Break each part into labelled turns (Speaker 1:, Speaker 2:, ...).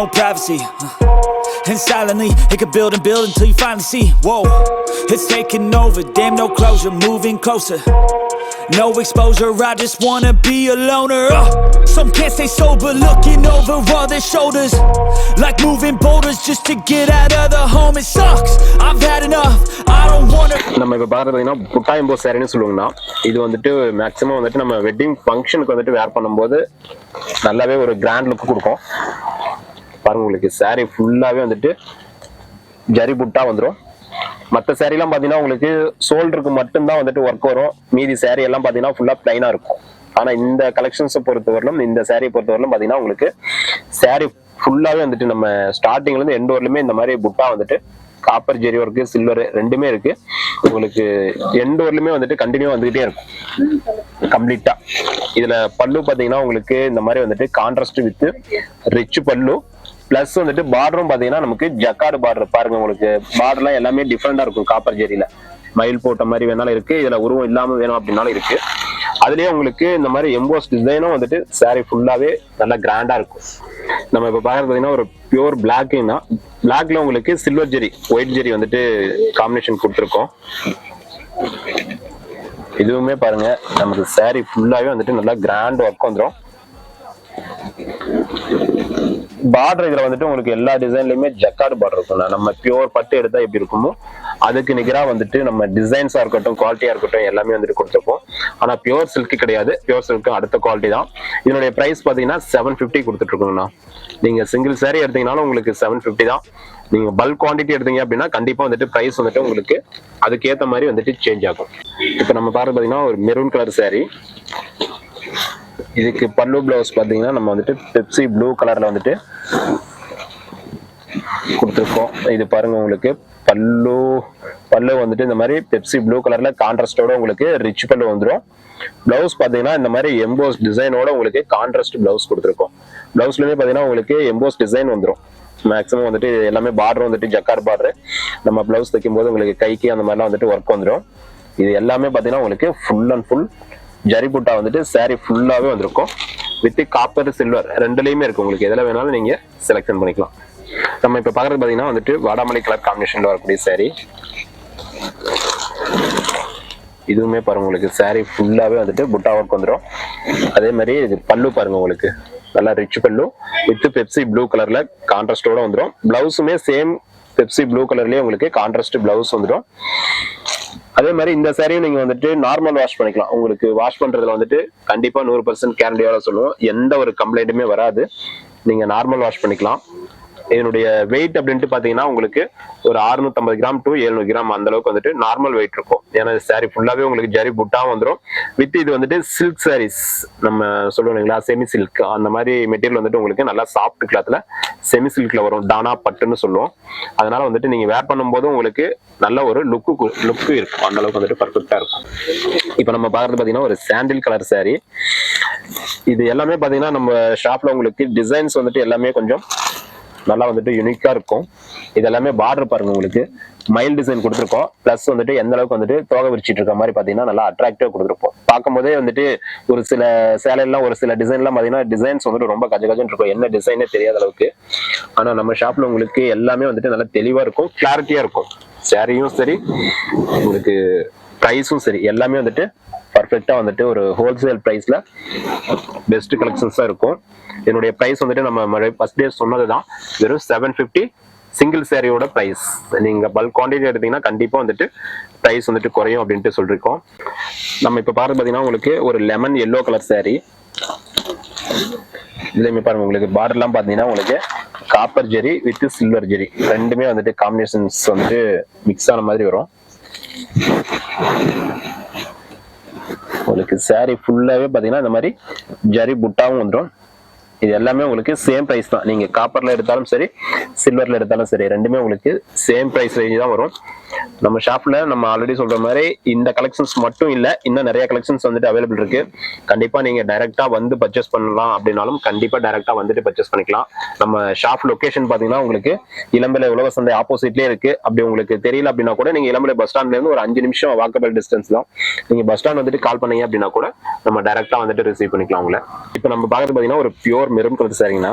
Speaker 1: No privacy, and silently it could build and build until you finally see. Whoa, it's taking over. Damn, no closure, moving closer. No exposure, I just wanna be a loner. Some can't stay sober, looking over all their shoulders, like moving boulders just to get out of the home. It sucks, I've had enough. I don't wanna.
Speaker 2: நம்ம இப்போ பார்த்தீங்கன்னா புட்டாயம்போ சாரின்னு சொல்லுவாங்கன்னா இது வந்துட்டு maximum வந்துட்டு நம்ம wedding ஃபங்க்ஷனுக்கு வந்துட்டு வேர் பண்ணும்போது நல்லாவே ஒரு கிராண்ட் லுக் கொடுக்கும். பாருங்க, உங்களுக்கு சாரி ஃபுல்லாவே வந்துட்டு ஜரி புட்டா வந்துடும். மற்ற சாரிலாம் பார்த்தீங்கன்னா உங்களுக்கு ஷோல்டருக்கு மட்டும்தான் வந்துட்டு ஒர்க் வரும். மீதி சாரி எல்லாம் பார்த்தீங்கன்னா ஃபுல்லா பிளைனா இருக்கும். ஆனா இந்த கலெக்ஷன்ஸை பொறுத்தவரையிலும், இந்த சாரியை பொறுத்தவரையிலும் பார்த்தீங்கன்னா உங்களுக்கு சாரி ஃபுல்லாவே வந்துட்டு நம்ம ஸ்டார்டிங்ல இருந்து எண்ட் வரலுமே இந்த மாதிரி புட்டா வந்துட்டு காப்பர் ஜெரி ஒர்க்கு சில்வர் ரெண்டுமே இருக்கு. உங்களுக்கு எண்ட் வரலுமே வந்துட்டு கண்டினியூ வந்துகிட்டே இருக்கும் கம்ப்ளீட்டா. இதுல பல்லு பாத்தீங்கன்னா உங்களுக்கு இந்த மாதிரி வந்துட்டு கான்ட்ராஸ்ட் வித் ரிச் பல்லு பிளஸ் வந்துட்டு பார்டரும் பாத்தீங்கன்னா நமக்கு ஜக்கார்டு பார்டர். பாருங்க, உங்களுக்கு பார்டர்லாம் எல்லாமே டிஃப்ரெண்டா இருக்கும். காப்பர் ஜெரியில மயில் போட்ட மாதிரி வேணாலும் இருக்கு, இதுல உருவம் இல்லாம வேணும் அப்படின்னாலும் இருக்கு. அதுலயே உங்களுக்கு இந்த மாதிரி எம்போஸ் டிசைனும் வந்துட்டு சாரி ஃபுல்லாவே நல்லா கிராண்டா இருக்கும். நம்ம இப்ப பாக்குறது பாத்தீங்கன்னா ஒரு பியூர் பிளாக்னா பிளாக்ல உங்களுக்கு சில்வர் ஜெரி ஒயிட் ஜெரி வந்துட்டு காம்பினேஷன் கொடுத்துருக்கோம். இதுவுமே பாருங்க, நமக்கு சாரி ஃபுல்லாவே வந்துட்டு நல்லா கிராண்ட் ஒர்க் வந்துடும். பார்டர் இதுல வந்துட்டு உங்களுக்கு எல்லா டிசைன்லயுமே ஜக்கார்டு பார்டர் இருக்கும். நம்ம பியூர் பட்டு எடுத்தா எப்படி இருக்குமோ அதுக்கு நிகரா வந்துட்டு நம்ம டிசைன்ஸா இருக்கட்டும், குவாலிட்டியா இருக்கட்டும் எல்லாமே வந்துட்டு கொடுத்துருப்போம். ஆனா பியூர் சில்க் கிடையாது, பியூர் சில்க் அடுத்த குவாலிட்டி தான். இதனுடைய பிரைஸ் பாத்தீங்கன்னா 750 கொடுத்துட்டு இருக்கோங்கண்ணா. நீங்க சிங்கிள் சாரி எடுத்தீங்கன்னாலும் உங்களுக்கு 750 தான். நீங்க பல்க் குவான்டிட்டி எடுத்தீங்க அப்படின்னா கண்டிப்பா வந்துட்டு பிரைஸ் வந்துட்டு உங்களுக்கு அதுக்கேற்ற மாதிரி வந்துட்டு சேஞ்ச் ஆகும். இப்ப நம்ம பாருங்க பாத்தீங்கன்னா ஒரு மெரூன் கலர் சாரி. இதுக்கு பல்லு பிளவுஸ் பாத்தீங்கன்னா நம்ம வந்துட்டு பெப்சி ப்ளூ கலர்ல வந்துட்டு கொடுத்துருக்கோம். இது பாருங்க, உங்களுக்கு பல்லு வந்துட்டு இந்த மாதிரி பெப்சி ப்ளூ கலர்ல கான்ட்ராஸ்டோட உங்களுக்கு ரிச் பல்லு வந்துடும். பிளவுஸ் பாத்தீங்கன்னா இந்த மாதிரி எம்போஸ் டிசைனோட உங்களுக்கு கான்ட்ராஸ்ட் பிளவுஸ் கொடுத்துருக்கோம். பிளவுஸ்லயுமே பாத்தீங்கன்னா உங்களுக்கு எம்போஸ் டிசைன் வந்துடும். மேக்ஸிமம் வந்துட்டு எல்லாமே பார்டர் வந்துட்டு ஜக்கார்டு பார்டர். நம்ம பிளவுஸ் தைக்கும் போது உங்களுக்கு கைக்கு அந்த மாதிரிலாம் வந்துட்டு ஒர்க் வந்துடும். இது எல்லாமே பாத்தீங்கன்னா உங்களுக்கு ஃபுல் அண்ட் ஃபுல் ஜரி புட்டா வந்துட்டு சாரி ஃபுல்லாவே வந்திருக்கும். வித் காப்பர் சில்வர் ரெண்டுலயுமே இருக்கு. உங்களுக்கு எதுல வேணாலும் நீங்க செலக்ஷன் பண்ணிக்கலாம். நம்ம இப்ப பாக்குறது பாத்தீங்கன்னா வந்துட்டு வாடாமல்லி கலர் காம்பினேஷன்ல வரக்கூடிய சாரி. இதுவுமே பாருங்க, உங்களுக்கு சாரி ஃபுல்லாவே வந்துட்டு புட்டா ஒர்க் வந்துடும். அதே மாதிரி இது பல்லு பாருங்க, உங்களுக்கு நல்லா ரிச் பல்லு வித் பெப்சி ப்ளூ கலர்ல கான்ட்ராஸ்டோட வந்துடும். பிளவுஸுமே சேம் பெப்சி ப்ளூ கலர்லயே உங்களுக்கு கான்ட்ராஸ்ட் பிளவுஸ் வந்துடும். அதே மாதிரி இந்த சாரியும் நீங்க வந்துட்டு நார்மல் வாஷ் பண்ணிக்கலாம். உங்களுக்கு வாஷ் பண்றதுல வந்துட்டு கண்டிப்பா 100% கேரண்டியோட சொல்லுவோம். எந்த ஒரு கம்ப்ளைண்ட்டுமே வராது. நீங்க நார்மல் வாஷ் பண்ணிக்கலாம். இதனுடைய வெயிட் அப்படின்ட்டு பாத்தீங்கன்னா உங்களுக்கு ஒரு 650 கிராம் டு 700 கிராம் அந்த அளவுக்கு வந்துட்டு நார்மல் வெயிட் இருக்கும். ஏன்னா சாரி ஃபுல்லாவே உங்களுக்கு ஜரி புட்டா வந்துடும். வித் இது வந்துட்டு சில்க் சாரீஸ் நம்ம சொல்லுவோம் இல்லைங்களா, செமி சில்க் அந்த மாதிரி மெட்டீரியல் வந்துட்டு உங்களுக்கு நல்லா சாஃப்ட் கிளாத்ல செமி சில்க்ல வரும். தானா பட்டுன்னு சொல்லுவோம். அதனால வந்துட்டு நீங்க வேர் பண்ணும்போது உங்களுக்கு நல்ல ஒரு லுக்கு இருக்கும். அந்த அளவுக்கு வந்துட்டு பர்ஃபெக்டா இருக்கும். இப்ப நம்ம பாக்குறது பாத்தீங்கன்னா ஒரு சாண்டில் கலர் சாரி. இது எல்லாமே பாத்தீங்கன்னா நம்ம ஷாப்ல உங்களுக்கு டிசைன்ஸ் வந்துட்டு எல்லாமே கொஞ்சம் நல்லா வந்துட்டு யூனிக்கா இருக்கும். இது எல்லாமே பார்டர் பாருங்க, உங்களுக்கு மைல் டிசைன் கொடுத்துருக்கோம். பிளஸ் வந்துட்டு எந்த அளவுக்கு வந்துட்டு தோகை விரிச்சிட்டு இருக்க மாதிரி பாத்தீங்கன்னா நல்லா அட்ராக்டிவா கொடுத்துருப்போம். பார்க்கும் போதே வந்துட்டு ஒரு சில சேலையெல்லாம் ஒரு சில டிசைன்லாம் பாத்தீங்கன்னா டிசைன்ஸ் வந்துட்டு ரொம்ப கஜகஜன்னு இருக்கும். என்ன டிசைனே தெரியாத அளவுக்கு. ஆனா நம்ம ஷாப்ல உங்களுக்கு எல்லாமே வந்துட்டு நல்லா தெளிவா இருக்கும், கிளாரிட்டியா இருக்கும். சாரியும் சரி, உங்களுக்கு பிரைஸும் சரி, எல்லாமே வந்துட்டு பர்ஃபெக்டா வந்துட்டு ஒரு ஹோல்சேல் பிரைஸ்ல பெஸ்ட் கலெக்ஷன்ஸா இருக்கும். என்னுடைய பிரைஸ் வந்துட்டு நம்ம ஃபர்ஸ்ட் டே சொன்னதுதான், வெறும் 750 சிங்கிள் சாரியோட பிரைஸ். நீங்க பல்க் குவான்டிட்டி எடுத்தீங்கன்னா கண்டிப்பா வந்துட்டு பிரைஸ் வந்துட்டு குறையும் அப்படின்ட்டு சொல்லிருக்கோம். நம்ம இப்ப பாத்தீங்கன்னா உங்களுக்கு ஒரு லெமன் எல்லோ கலர் சாரி. இதுலயுமே பாருங்க, உங்களுக்கு பார்டர் எல்லாம் பாத்தீங்கன்னா உங்களுக்கு காப்பர் ஜெரி வித் சில்வர் ஜெரி ரெண்டுமே வந்துட்டு காம்பினேஷன்ஸ் வந்துட்டு மிக்ஸ் ஆன மாதிரி வரும். உங்களுக்கு சாரி ஃபுல்லாவே பாத்தீங்கன்னா இந்த மாதிரி ஜரி புட்டாவும் வந்துடும். இது எல்லாமே உங்களுக்கு சேம் பிரைஸ் தான். நீங்க காப்பர்ல எடுத்தாலும் சரி, சில்வர்ல எடுத்தாலும் சரி, ரெண்டுமே உங்களுக்கு சேம் பிரைஸ் ரேஞ்ச் தான் வரும். நம்ம ஷாப்ல நம்ம ஆல்ரெடி சொல்ற மாதிரி இந்த கலெக்ஷன்ஸ் மட்டும் இல்ல, இன்னும் நிறைய கலெக்ஷன்ஸ் வந்துட்டு அவைலபிள் இருக்கு. கண்டிப்பா நீங்க டைரக்டா வந்து பர்ச்சேஸ் பண்ணலாம் அப்படின்னாலும் கண்டிப்பா டைரக்டா வந்துட்டு பர்ச்சேஸ் பண்ணிக்கலாம். நம்ம ஷாப் லொகேஷன் பாத்தீங்கன்னா உங்களுக்கு இளம்பிள்ளை உழவர் சந்தை ஆப்போசிட்லயே இருக்கு. அப்படி உங்களுக்கு தெரியல அப்படின்னா கூட நீங்க இளம்பிள்ளை பஸ் ஸ்டாண்ட்ல இருந்து ஒரு 5 நிமிஷம் வாக்கபிள் டிஸ்டன்ஸ் தான். நீங்க பஸ் ஸ்டாண்ட் வந்துட்டு கால் பண்ணீங்க அப்படின்னா கூட நம்ம டைரக்டா வந்துட்டு ரிசீவ் பண்ணிக்கலாம் உங்களை. இப்ப நம்ம பாக்குறது பாத்தீங்கன்னா ஒரு பியூர் மெரூன் கலர் சாரிங்கன்னா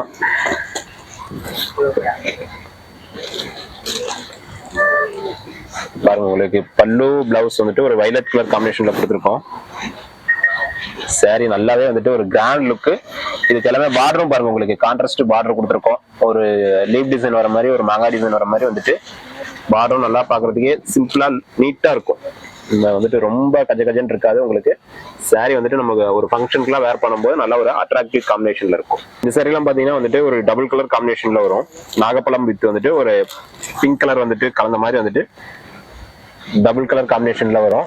Speaker 2: பாருங்க உங்களுக்கு பல்லு பிளவுஸ் வந்துட்டு ஒரு வயலட் கலர் காம்பினேஷன்ல கொடுத்துருக்கோம். சாரி நல்லாவே வந்துட்டு ஒரு கிராண்ட் லுக்கு. இதுக்கு எல்லாமே பார்டரும் பாருங்க உங்களுக்கு கான்ட்ராஸ்ட் பார்டர் கொடுத்துருக்கோம். ஒரு லீப் டிசைன் வர மாதிரி, ஒரு மாங்காய் டிசைன் வர மாதிரி வந்துட்டு பார்டரும் நல்லா பாக்குறதுக்கே சிம்பிளா நீட்டா இருக்கும். இந்த வந்துட்டு ரொம்ப கஜன்னு இருக்காது உங்களுக்கு. சாரி வந்துட்டு நமக்கு ஒரு ஃபங்க்ஷனுக்குலாம் வேர் பண்ணும்போது நல்ல ஒரு அட்ராக்டிவ் காம்பினேஷன்ல இருக்கும். இந்த சாரி எல்லாம் பாத்தீங்கன்னா வந்துட்டு ஒரு டபுள் கலர் காம்பினேஷன்ல வரும். நாகப்பழம் வித் வந்துட்டு ஒரு பிங்க் கலர் வந்துட்டு கலந்த மாதிரி வந்துட்டு டபுள் கலர் காம்பினேஷன்ல வரும்.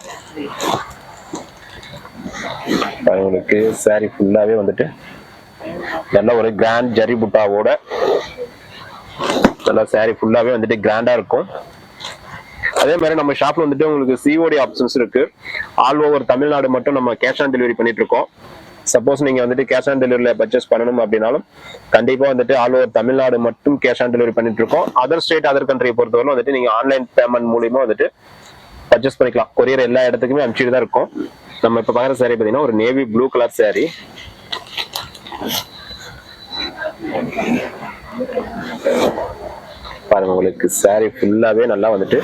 Speaker 2: உங்களுக்கு சாரி ஃபுல்லாவே வந்துட்டு நல்ல ஒரு கிராண்ட் ஜரி புட்டாவோட நல்லா சாரி ஃபுல்லாவே வந்துட்டு கிராண்டா இருக்கும். அதே மாதிரி நம்ம ஷாப்ல வந்துட்டு உங்களுக்கு சிஓடி ஆப்ஷன்ஸ் இருக்கு. ஆல் ஓவர் தமிழ்நாடு மட்டும் நம்ம கேஷ் ஆன் டெலிவரி பண்ணிட்டு இருக்கோம். சப்போஸ் நீங்க வந்துட்டு கேஷ் ஆன் டெலிவரியில பர்ச்சேஸ் பண்ணணும் அப்படின்னாலும் கண்டிப்பா வந்துட்டு ஆல் ஓவர் தமிழ்நாடு மட்டும் கேஷ் ஆன் டெலிவரி பண்ணிட்டு இருக்கோம். அதர் ஸ்டேட் அதர் கண்ட்ரியை பொறுத்தவரை வந்துட்டு நீங்க ஆன்லைன் பேமெண்ட் மூலியமா வந்துட்டு பர்ச்சேஸ் பண்ணிக்கலாம். கொரியர் எல்லா இடத்துக்குமே அனுப்பிச்சுட்டு தான் இருக்கும். நம்ம இப்ப பாக்குற சாரி பாத்தீங்கன்னா ஒரு நேவி ப்ளூ கலர் சாரி. பாருங்க உங்களுக்கு சாரி ஃபுல்லாவே நல்லா வந்துட்டு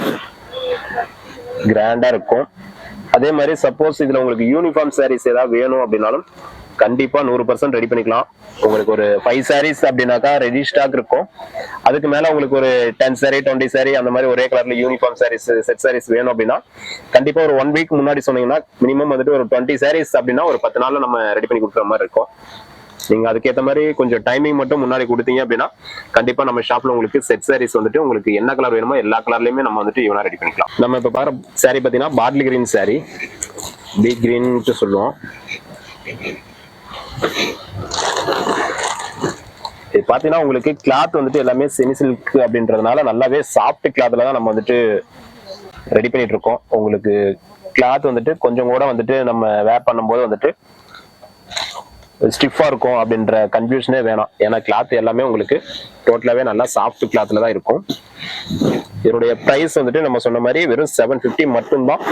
Speaker 2: கிராண்டா இருக்கும். அதே மாதிரி சப்போஸ் இதுல உங்களுக்கு யூனிஃபார்ம் சாரீஸ் ஏதாவது வேணும் அப்படின்னாலும் கண்டிப்பா 100% ரெடி பண்ணிக்கலாம். உங்களுக்கு ஒரு 5 சாரீஸ் அப்படின்னாக்கா ரெடி ஸ்டாக் இருக்கும். அதுக்கு மேல உங்களுக்கு ஒரு 10 சாரி 20 சாரி அந்த மாதிரி ஒரே கலர்ல யூனிஃபார்ம் சாரீஸ் செட் சாரீஸ் வேணும் அப்படின்னா கண்டிப்பா ஒரு 1 வீக் முன்னாடி சொன்னீங்கன்னா மினிமம் வந்துட்டு ஒரு 20 சாரீஸ் அப்படின்னா ஒரு 10 நாள்ல நம்ம ரெடி பண்ணி கொடுக்குற மாதிரி இருக்கும். நீங்க அதுக்கேற்ற மாதிரி கொஞ்சம் டைமிங் மட்டும் முன்னாடி கொடுத்தீங்க அப்படின்னா கண்டிப்பா நம்ம ஷாப்ல உங்களுக்கு செட் சாரீஸ் வந்துட்டு உங்களுக்கு என்ன கலர் வேணுமோ எல்லா கலர்லயுமே நம்ம வந்துட்டு இவனா ரெடி பண்ணிக்கலாம். நம்ம இப்ப பாக்குற சாரி பாத்தீங்கன்னா bottle green sari, beet green சொல்லுவோம். இது பாத்தீங்கன்னா உங்களுக்கு கிளாத் வந்துட்டு எல்லாமே செமி சில்க் அப்படின்றதுனால நல்லாவே சாஃப்ட் கிளாத்ல தான் நம்ம வந்துட்டு ரெடி பண்ணிட்டு இருக்கோம். உங்களுக்கு கிளாத் வந்துட்டு கொஞ்சம் கூட வந்துட்டு நம்ம வேர் பண்ணும்போது வந்துட்டு ஸ்டிஃபா இருக்கும் அப்படின்ற கன்ஃபியூஷனே வேணாம். ஏன்னா கிளாத் எல்லாமே உங்களுக்கு டோட்டலாவே நல்லா சாஃப்ட் கிளாத்ல தான் இருக்கும். இதனுடைய பிரைஸ் வந்துட்டு நம்ம சொன்ன மாதிரி வெறும் 750 மட்டும்தான்.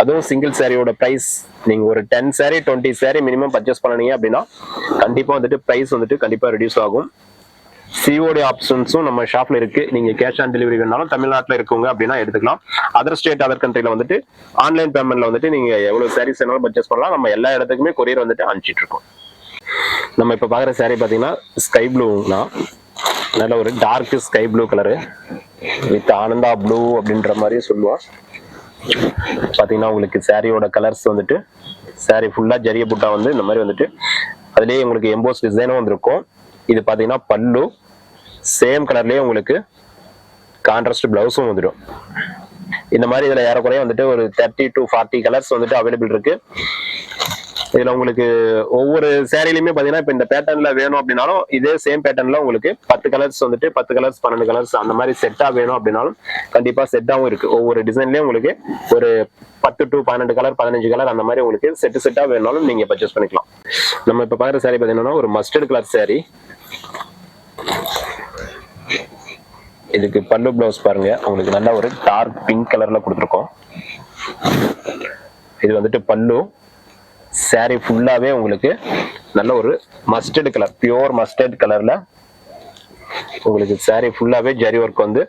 Speaker 2: அதுவும் சிங்கிள் சாரியோட பிரைஸ். நீங்க ஒரு 10 சாரி 20 சாரி மினிமம் பர்ச்சேஸ் பண்ணீங்க அப்படின்னா கண்டிப்பா வந்துட்டு பிரைஸ் வந்துட்டு கண்டிப்பா ரெடியூஸ் ஆகும். சிஓடி ஆப்ஷன்ஸும் நம்ம ஷாப்ல இருக்கு. நீங்க கேஷ் ஆன் டெலிவரி வேணாலும் தமிழ்நாட்டில் இருக்கவங்க அப்படின்னா எடுத்துக்கலாம். அதர் ஸ்டேட் அதர் கண்ட்ரில வந்துட்டு ஆன்லைன் பேமெண்ட்ல வந்துட்டு நீங்க எவ்வளவு சாரீஸ் வேணாலும் பர்ச்சேஸ் பண்ணலாம். நம்ம எல்லா இடத்துக்குமே கொரியர் வந்துட்டு அனுப்பிச்சிட்டு இருக்கோம். நம்ம இப்ப பாக்குற சாரி பாத்தீங்கன்னா ஸ்கை ப்ளூனா நல்ல ஒரு dark sky blue colour with Ananda blue அப்படின்ற மாதிரி சொல்லுவோம். பாத்தீங்கன்னா உங்களுக்கு சாரியோட கலர்ஸ் வந்துட்டு சாரி ஃபுல்லா ஜரிய புட்டா வந்து இந்த மாதிரி வந்துட்டு அதுலயே உங்களுக்கு எம்போஸ் டிசைனும் வந்திருக்கும். இது பாத்தீங்கன்னா பல்லு சேம் கலர்லயே உங்களுக்கு கான்ட்ராஸ்ட் பிளவுஸும் வந்துடும். இந்த மாதிரி இதுல ஏறக்குறைய வந்துட்டு ஒரு 30 to 40 கலர்ஸ் வந்துட்டு அவைலபிள் இருக்கு. இதுல உங்களுக்கு ஒவ்வொரு சேரீலுமே பாத்தீங்கன்னா இப்ப இந்த பேட்டர்ன்ல வேணும் அப்படின்னாலும் இதே சேம் பேட்டர்ன்ல உங்களுக்கு 10 கலர்ஸ் வந்துட்டு 10 கலர்ஸ் 12 கலர்ஸ் அந்த மாதிரி செட்டா வேணும் அப்படின்னாலும் கண்டிப்பா செட்டாவும் இருக்கு. ஒவ்வொரு டிசைன்லயும் உங்களுக்கு ஒரு 10 to 12 கலர் 15 கலர் அந்த மாதிரி உங்களுக்கு செட்டா வேணாலும் நீங்க பர்ச்சேஸ் பண்ணிக்கலாம். நம்ம இப்ப பாக்குற சாரி பாத்தீங்கன்னா ஒரு மஸ்டர்ட் கலர் சாரி. இதுக்கு பல்லு பிளவுஸ் பாருங்க உங்களுக்கு நல்ல ஒரு டார்க் பிங்க் கலர்ல கொடுத்துருக்கோம். இது வந்துட்டு பல்லு. சாரி ஃபுல்லாவே உங்களுக்கு நல்ல ஒரு மஸ்டர்ட் கலர், பியூர் மஸ்டர்ட் கலர்ல உங்களுக்கு சாரி ஃபுல்லாவே ஜரி ஒர்க் வந்து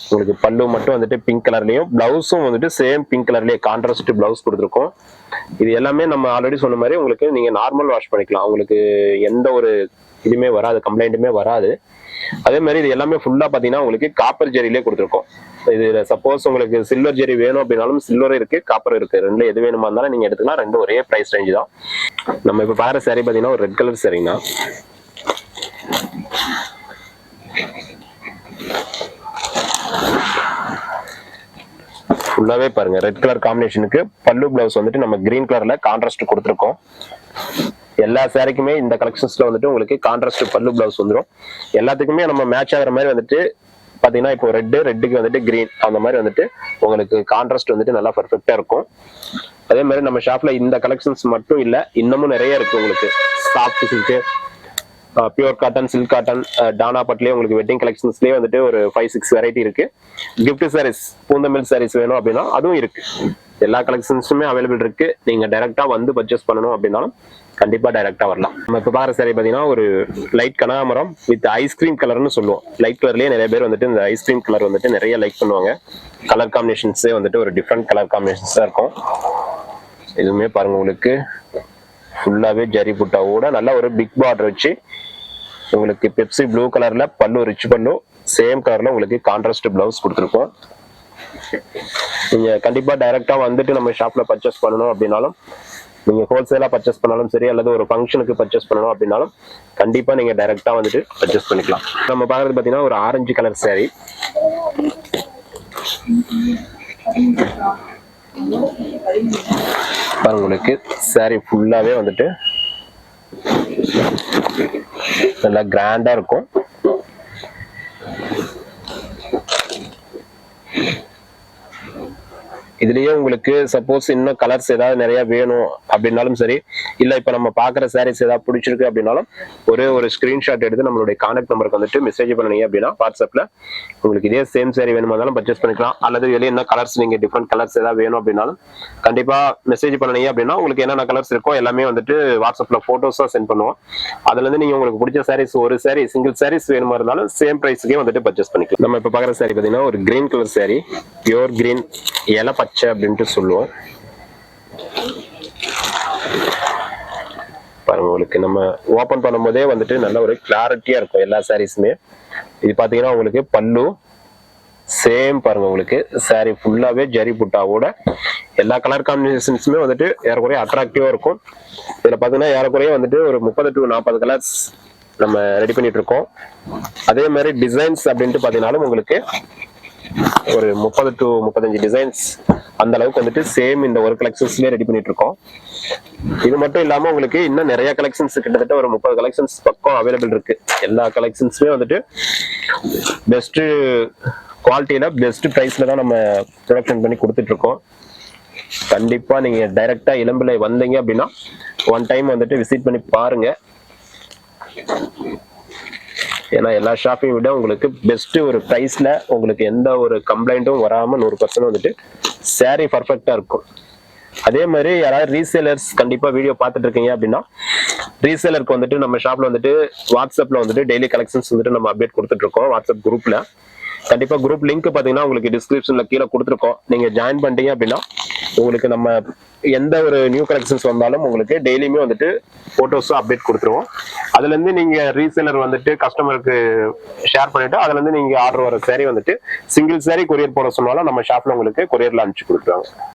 Speaker 2: உங்களுக்கு பல்லு மட்டும் வந்துட்டு பிங்க் கலர்லயும் பிளவுஸும் வந்துட்டு சேம் பிங்க் கலர்லயே கான்ட்ராஸ்ட் பிளவுஸ் கொடுத்துருக்கோம். இது எல்லாமே நம்ம ஆல்ரெடி சொன்ன மாதிரி உங்களுக்கு நீங்க நார்மல் வாஷ் பண்ணிக்கலாம். உங்களுக்கு எந்த ஒரு இதுவுமே வராது, கம்ப்ளைண்ட்டுமே வராது. அதே மாதிரி இது எல்லாமே ஃபுல்லா பாத்தீங்கன்னா உங்களுக்கு காப்பர் ஜெரியிலே கொடுத்துருக்கோம். இதுல சப்போஸ் உங்களுக்கு சில்வர் ஜெரி வேணும் அப்படின்னாலும் சில்வர் இருக்கு, காப்பர் இருக்கு. ரெண்டுல எது வேணுமா இருந்தாலும் நீங்க எடுத்துக்கலாம். ரெண்டு ஒரே பிரைஸ் ரேஞ்ச் தான். நம்ம இப்ப பாக்குற சாரி பாத்தீங்கன்னா ஒரு ரெட் கலர் சாரினா ஃபுல்லாவே பாருங்க ரெட் கலர் காம்பினேஷனுக்கு பல்லு பிளவுஸ் வந்துட்டு நம்ம கிரீன் கலர்ல கான்ட்ராஸ்ட் கொடுத்துருக்கோம். எல்லா சாரிக்குமே இந்த கலெக்ஷன்ஸ்ல வந்துட்டு உங்களுக்கு கான்ட்ராஸ்ட் பல்லு பிளவுஸ் வந்துடும். எல்லாத்துக்குமே நம்ம மேட்ச் ஆகிற மாதிரி வந்துட்டு பாத்தீங்கன்னா இப்போ ரெட்டுக்கு வந்துட்டு கிரீன் அந்த மாதிரி வந்துட்டு உங்களுக்கு கான்ட்ராஸ்ட் வந்துட்டு நல்லா பர்ஃபெக்டா இருக்கும். அதே மாதிரி நம்ம ஷாப்ல இந்த கலெக்ஷன்ஸ் மட்டும் இல்ல, இன்னமும் நிறைய இருக்கு. உங்களுக்கு soft silk, pure cotton, silk cotton, டானா பட்லயே உங்களுக்கு வெட்டிங் கலெக்ஷன்ஸ்லயே வந்துட்டு ஒரு 5-6 வெரைட்டி இருக்கு. கிஃப்ட் சாரீஸ், பூந்தமிழ் சாரீஸ் வேணும் அப்படின்னா அதுவும் இருக்கு. எல்லா கலெக்ஷன்ஸுமே அவைலபிள் இருக்கு. நீங்க டைரக்டா வந்து பர்ச்சேஸ் பண்ணணும் அப்படின்னாலும் கண்டிப்பா டைரக்டா வரலாம். நம்ம இப்ப பாக்குற saree பாத்தீங்கன்னா ஒரு லைட் கனகாமரம் வித் ஐஸ்கிரீம் கலர்னு சொல்லுவோம். லைட் கலர்லயே நிறைய பேர் வந்துட்டு இந்த ஐஸ்கிரீம் கலர் வந்துட்டு நிறைய லைக் பண்ணுவாங்க. கலர் காம்பினேஷன்ஸே வந்துட்டு ஒரு டிஃப்ரெண்ட் கலர் காம்பினேஷன்ஸா இருக்கும். இதுவுமே பாருங்க உங்களுக்கு ஃபுல்லாவே ஜரி புட்டாவோட நல்ல ஒரு பிக் பார்டர் வச்சு உங்களுக்கு பெப்சி ப்ளூ கலர்ல பல்லு ரிச் பல்லு சேம் கலர்ல உங்களுக்கு கான்ட்ராஸ்ட் பிளவுஸ் கொடுத்துருக்கோம். நீங்க கண்டிப்பா டைரக்டா வந்துட்டு நம்ம ஷாப்ல பர்ச்சேஸ் பண்ணணும் அப்படின்னாலும், நீங்க ஹோல்சேலா பர்ச்சேஸ் பண்ணாலும் சரி அல்லது ஒரு ஃபங்க்ஷனுக்கு பர்ச்சேஸ் பண்ணணும் அப்படின்னாலும் கண்டிப்பா நீங்க டைரக்டா வந்துட்டு பர்ச்சேஸ் பண்ணிக்கலாம். நம்ம பாக்குறது பாத்தீங்கன்னா ஒரு ஆரஞ்சு கலர் saree. பாருங்க உங்களுக்கு saree ஃபுல்லாவே வந்துட்டு நல்லா கிராண்டா இருக்கும். இதுலயே உங்களுக்கு சப்போஸ் இன்னும் கலர்ஸ் ஏதாவது நிறைய வேணும் அப்படின்னாலும் சரி, இல்ல இப்ப நம்ம பாக்குற சாரீஸ் ஏதாவது பிடிச்சிருக்கு அப்படின்னாலும் ஒரே ஒரு ஸ்கிரீன்ஷாட் எடுத்து நம்மளுடைய கான்டாக்ட் நம்பருக்கு வந்துட்டு மெசேஜ் பண்ணீங்க அப்படின்னா வாட்ஸ்அப்ல உங்களுக்கு இதே சேம் சாரி வேணுமானாலும் பர்ச்சேஸ் பண்ணிக்கலாம். அல்லது இதுல என்ன கலர்ஸ் நீங்க டிஃப்ரெண்ட் கலர்ஸ் ஏதாவது வேணும் அப்படின்னாலும் கண்டிப்பா மெசேஜ் பண்ணீங்க அப்படின்னா உங்களுக்கு என்னென்ன கலர்ஸ் இருக்கோ எல்லாமே வந்துட்டு வாட்ஸ்அப்ல போட்டோஸா சென்ட் பண்ணுவோம். அதுல இருந்து நீங்க உங்களுக்கு பிடிச்ச சாரீஸ் ஒரு சாரி சிங்கிள் சாரீஸ் வேணுமா இருந்தாலும் சேம் பிரைஸ்க்கே வந்துட்டு பர்ச்சேஸ் பண்ணிக்கலாம். நம்ம இப்ப பாக்குற சாரி பாத்தீங்கன்னா ஒரு green colour sorry, pure green இலை பச்சை அப்படின்ட்டு சொல்லுவோம். பாருங்க உங்களுக்கு நம்ம ஓபன் பண்ணும் போதே வந்துட்டு நல்ல ஒரு கிளாரிட்டியா இருக்கும் எல்லா சாரீஸுமே. இது பாத்தீங்கன்னா உங்களுக்கு பல்லு சேம் பாருங்க உங்களுக்கு சாரி ஃபுல்லாவே ஜரி புட்டாவோட எல்லா கலர் காம்பினேஷன்ஸுமே வந்துட்டு ஏறக்குறைய அட்ராக்டிவா இருக்கும். இதுல பாத்தீங்கன்னா ஏறக்குறைய வந்துட்டு ஒரு 30 to 40 கலர்ஸ் நம்ம ரெடி பண்ணிட்டு இருக்கோம். அதே மாதிரி டிசைன்ஸ் அப்படின்ட்டு பாத்தீங்கன்னாலும் உங்களுக்கு ஒரு 30 to 35 டிசைன்ஸ் அந்த அளவுக்கு வந்துட்டு சேம் இந்த ஒரு கலெக்ஷன்ஸ்லயே ரெடி பண்ணிட்டு இருக்கோம். இது மட்டும் இல்லாம உங்களுக்கு இன்னும் நிறைய கலெக்ஷன்ஸ் கிட்டத்தட்ட ஒரு 30 கலெக்ஷன்ஸ் பக்கம் அவைலபிள் இருக்கு. எல்லா கலெக்ஷன்ஸுமே வந்துட்டு பெஸ்ட் குவாலிட்டியில பெஸ்ட் பிரைஸ்ல தான் நம்ம ப்ரொடக்ஷன் பண்ணி கொடுத்துட்டு இருக்கோம். கண்டிப்பா நீங்க டைரக்டா இளம்பிள்ளை வந்தீங்க அப்படின்னா ஒன் டைம் வந்துட்டு விசிட் பண்ணி பாருங்க. ஏன்னா எல்லா ஷாப்பையும் விட உங்களுக்கு பெஸ்ட் ஒரு பிரைஸ்ல உங்களுக்கு எந்த ஒரு கம்ப்ளைண்ட்டும் வராம 100% வந்துட்டு சாரி பர்ஃபெக்டா இருக்கும். அதே மாதிரி யாராவது ரீசேலர்ஸ் கண்டிப்பா வீடியோ பார்த்துட்டு இருக்கீங்க அப்படின்னா ரீசேலருக்கு வந்துட்டு நம்ம ஷாப்ல வந்துட்டு வாட்ஸ்அப்ல வந்துட்டு டெய்லி கலெக்ஷன்ஸ் வந்துட்டு நம்ம அப்டேட் கொடுத்துட்டு இருக்கோம். வாட்ஸ்அப் குரூப்ல கண்டிப்பா குரூப் லிங்க் பாத்தீங்கன்னா உங்களுக்கு டிஸ்கிரிப்ஷன்ல கீழே கொடுத்துருக்கோம். நீங்க ஜாயின் பண்ணிட்டீங்க அப்படின்னா உங்களுக்கு நம்ம எந்த ஒரு நியூ கலெக்ஷன்ஸ் வந்தாலும் உங்களுக்கு டெய்லியுமே வந்துட்டு போட்டோஸும் அப்டேட் கொடுத்துருவோம். அதுல இருந்து நீங்க ரீசேலர் வந்துட்டு கஸ்டமருக்கு ஷேர் பண்ணிட்டு அதுல இருந்து நீங்க ஆர்டர் வர சாரி வந்துட்டு சிங்கிள் சாரி கொரியர் போட சொன்னாலும் நம்ம ஷாப்ல உங்களுக்கு கொரியர்ல அனுப்பிச்சு கொடுத்துருவாங்க.